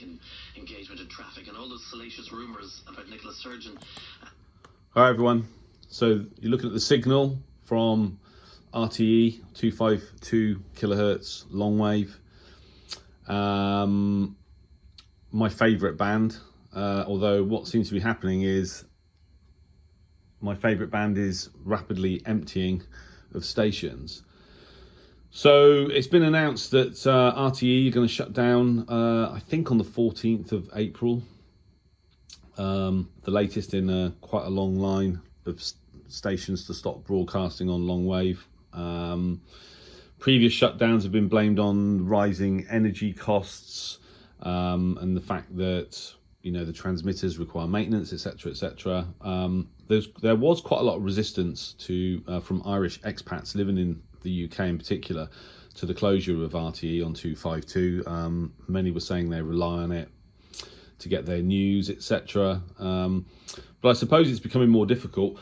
in engagement in traffic and all those salacious rumours about Nicola Sturgeon. Hi everyone. So you're looking at the signal from RTE 252 kHz Longwave. My favourite band, although what seems to be happening is my favourite band is rapidly emptying of stations. So it's been announced that RTE are going to shut down, I think on the 14th of April. The latest in quite a long line of stations to stop broadcasting on Longwave. Previous shutdowns have been blamed on rising energy costs and the fact that the transmitters require maintenance, etc., etc. There was quite a lot of resistance from Irish expats living in the UK in particular to the closure of RTE on 252. Many were saying they rely on it to get their news, etc. But I suppose it's becoming more difficult.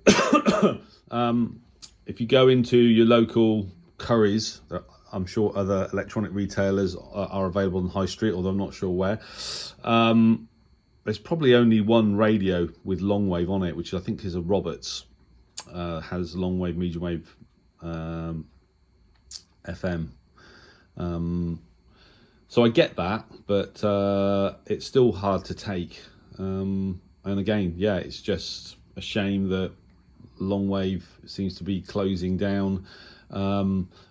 If you go into your local Currys, I'm sure other electronic retailers are available on High Street, although I'm not sure where. There's probably only one radio with Longwave on it, which I think is a Roberts. Has Longwave, medium wave, FM. So I get that, but it's still hard to take. And again, yeah, it's just a shame that Longwave seems to be closing down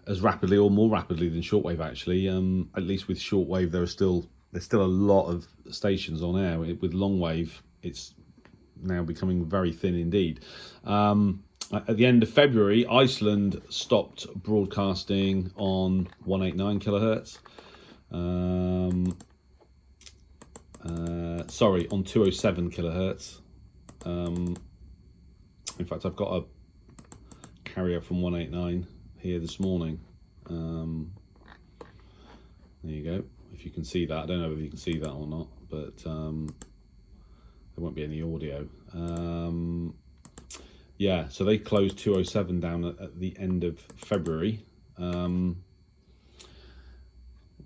as rapidly or more rapidly than Shortwave actually. At least with Shortwave there's still a lot of stations on air. With Longwave it's now becoming very thin indeed. At the end of February, Iceland stopped broadcasting on 189 kHz. Sorry, on 207 kHz. In fact, I've got a carrier from 189 here this morning. There you go. If you can see that, I don't know if you can see that or not, but there won't be any audio. Yeah, so they closed 207 down at the end of February,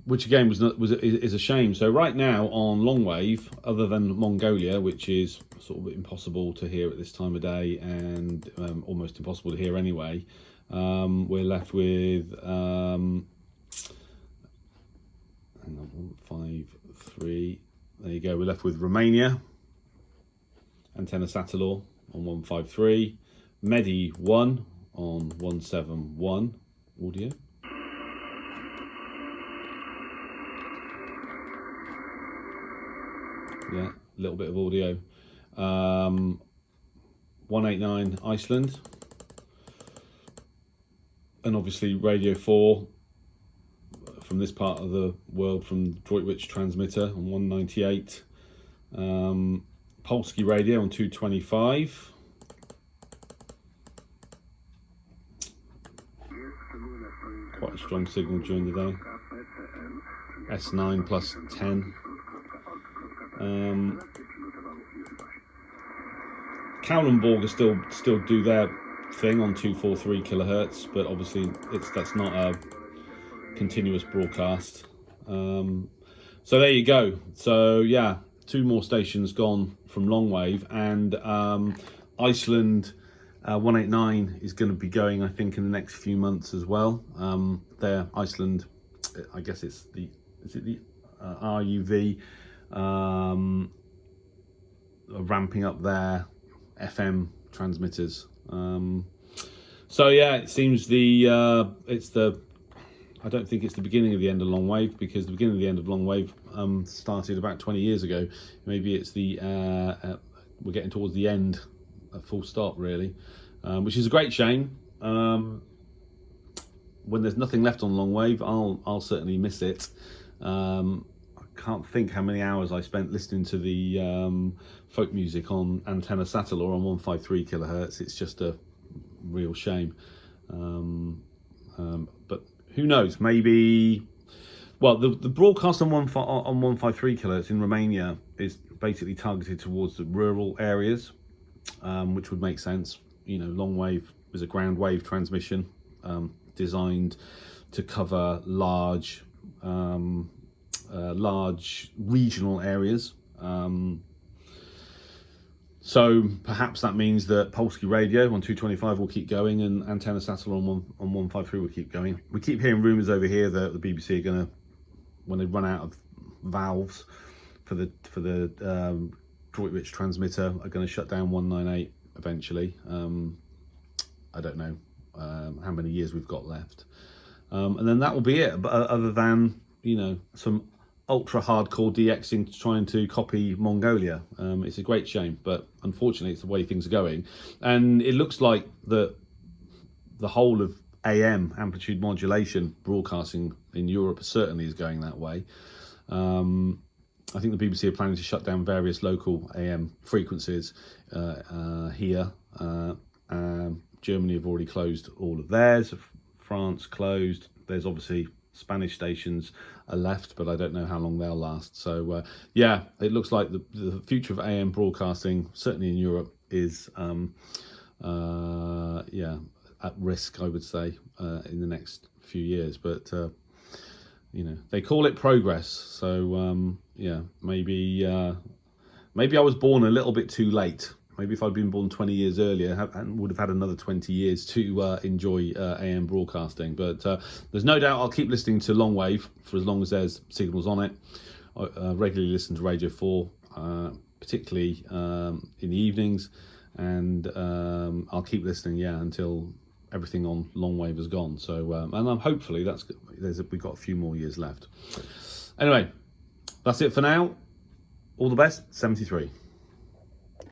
which again is a shame. So right now on Longwave, other than Mongolia, which is sort of impossible to hear at this time of day and almost impossible to hear anyway, we're left with hang on, 153. There you go. We're left with Romania, Antenna Satellor on 153, Medi 1 on 171 audio. Yeah, a little bit of audio. 189 Iceland, and obviously Radio 4 from this part of the world from Droitwich transmitter on 198. Polski Radio on 225. Quite a strong signal during the day. S9 plus 10. Kalundborg still do their thing on 243 kHz, but obviously that's not a continuous broadcast. So there you go. So yeah, 2 more stations gone from Longwave, and Iceland 189 is going to be going, I think, in the next few months as well. There, Iceland, I guess it's the RUV, ramping up their FM transmitters. So yeah, it seems I don't think it's the beginning of the end of Longwave, because the beginning of the end of Longwave started about 20 years ago. Maybe it's we're getting towards the end, a full stop really, which is a great shame. When there's nothing left on Longwave, I'll certainly miss it. I can't think how many hours I spent listening to the folk music on Antenna Satellor on 153 kHz. It's just a real shame. But who knows? Maybe. Well, the broadcast on 153 kHz in Romania is basically targeted towards the rural areas, which would make sense. Longwave is a ground wave transmission designed to cover large large regional areas. So perhaps that means that Polski radio on 225 will keep going, and Antenna Satellite on 153 will keep going. We keep hearing rumours over here that the BBC are going to, when they run out of valves for the Droitwich transmitter, are going to shut down 198 eventually. I don't know how many years we've got left, and then that will be it. But other than, you know, some ultra hardcore DXing trying to copy Mongolia. It's a great shame, but unfortunately it's the way things are going. And it looks like the whole of AM, amplitude modulation broadcasting in Europe, certainly is going that way. I think the BBC are planning to shut down various local AM frequencies here. Germany have already closed all of theirs. France closed. There's obviously Spanish stations are left, but I don't know how long they'll last. So yeah, it looks like the future of AM broadcasting, certainly in Europe, is yeah, at risk, I would say, in the next few years. But you know, they call it progress. So yeah, maybe I was born a little bit too late. Maybe if I'd been born 20 years earlier, I would have had another 20 years to enjoy AM broadcasting. But there's no doubt I'll keep listening to Longwave for as long as there's signals on it. I regularly listen to Radio 4, particularly in the evenings. And I'll keep listening, yeah, until everything on Longwave is gone. So, and hopefully we've got a few more years left. Anyway, that's it for now. All the best, 73.